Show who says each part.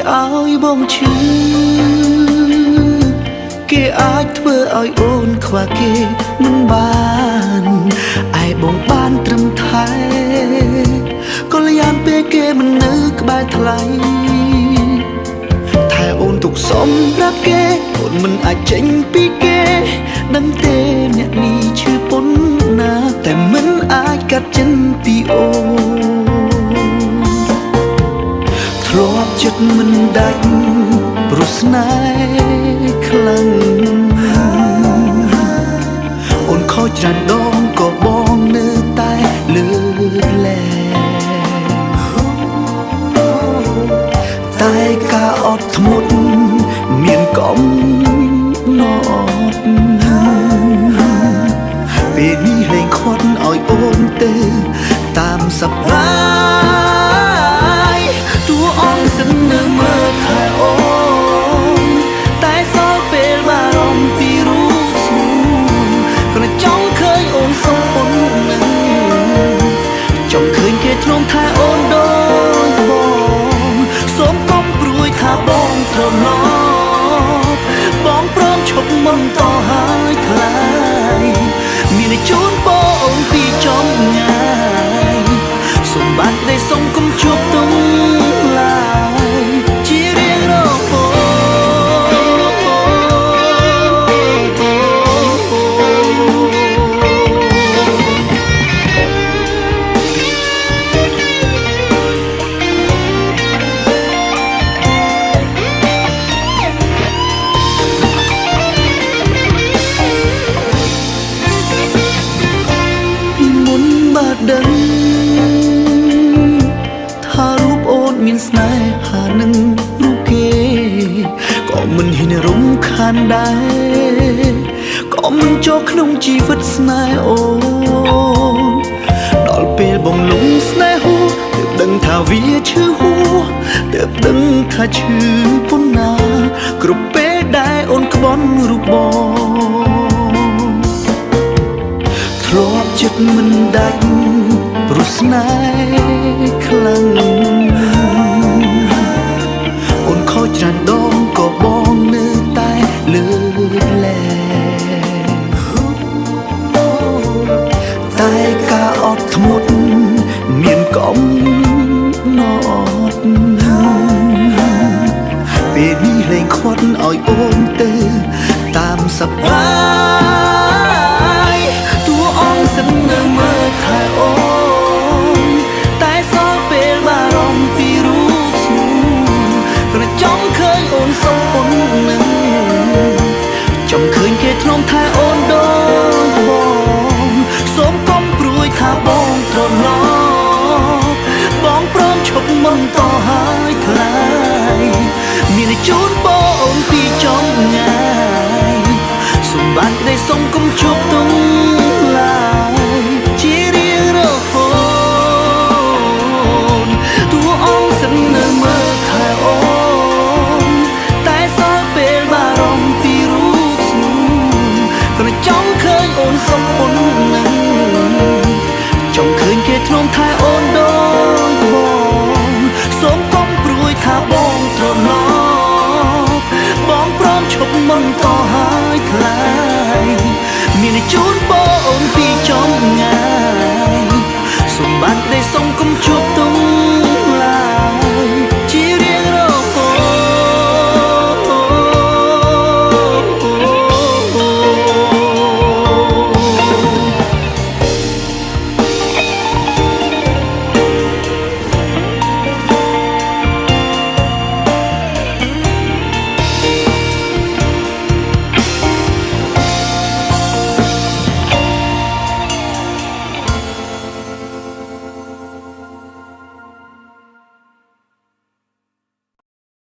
Speaker 1: ឲ្យបងឈឺគេអាចធ្វើឲ្យអូនខ្វះគេមិនបានឯបងបានត្រឹមថែក៏លយ៉ាងពេលគេមិននៅក្បែរថ្លៃថែអូនទុកសម្រាប់គេអូនមិនអាចចេញពីគេដឹងទេអ្នកនេះឈឺប៉ុណ្ណាតែមិនអាចកាត់ចិនពីអូនធ្លាប់ចិត្តមិនដាច់ព្រោះស្នេហ៍ខ្លាំងអូនខូចច្រើនដងក៏បងនៅតែលើកលែងតែការអត់ធ្មត់មានកំណត់ពេលនេះលែងខាត់ឲ្យអូនទៅតាមសប្បាយតួអង្គសិននៅមើលថែអូនតែសល់ពេលបារម្ភពីរូបស្មូនគ្រាន់ចង់ឃើញអូនសុខប៉ុណ្ណឹងចង់ឃើញគេធ្នមថែអូនដូចបងសូមកុំព្រួយថាបងត្រឡប់បងព្រមឈប់មិនតហើយខ្លាយមានជូនបងពីចំងាយសូមបានក្តីសុំកុំជួបទុំឡើយជារៀងរហូដឹងថារូបអូនមានស្នេហានឹងរូបគេក៏មិនហ៊ានរំខានដែរក៏មិនចូលក្នុងជីវិតស្នេហ៍អូនដល់ពេលបងលងស្នេហ៍ទើបដឹងថាវាឈឺហួរទើបដឹងថាឈឺប៉ុណ្ណាគ្រប់ពេលដែលអូនក្បន់រូបបងធ្លាប់ចិត្តមិនដាច់ព្រោះស្នេហ៍ខ្លាំងអូនខូចច្រើនដងក៏បងនៅតែលើកលែងតែការអត់ធ្មត់មានកំណត់ពេលនេះលែងខាត់ឲ្យអូនទៅតាមសប្បាយតួអង្គសិននៅមើលថែអូនតែសល់ពេលបារម្ភពីរូបស្មូនគ្រាន់ចង់ឃើញអូនសុខប៉ុណ្ណឹងចង់ឃើញគេធ្នមថែអូនដូចបងសូមកុំព្រួយថាបងត្រឡប់បងព្រមឈប់មិនតហើយខ្លាយមានជូនបងពីចំងាយសូមបានក្តីសុំកុំជួបទុំ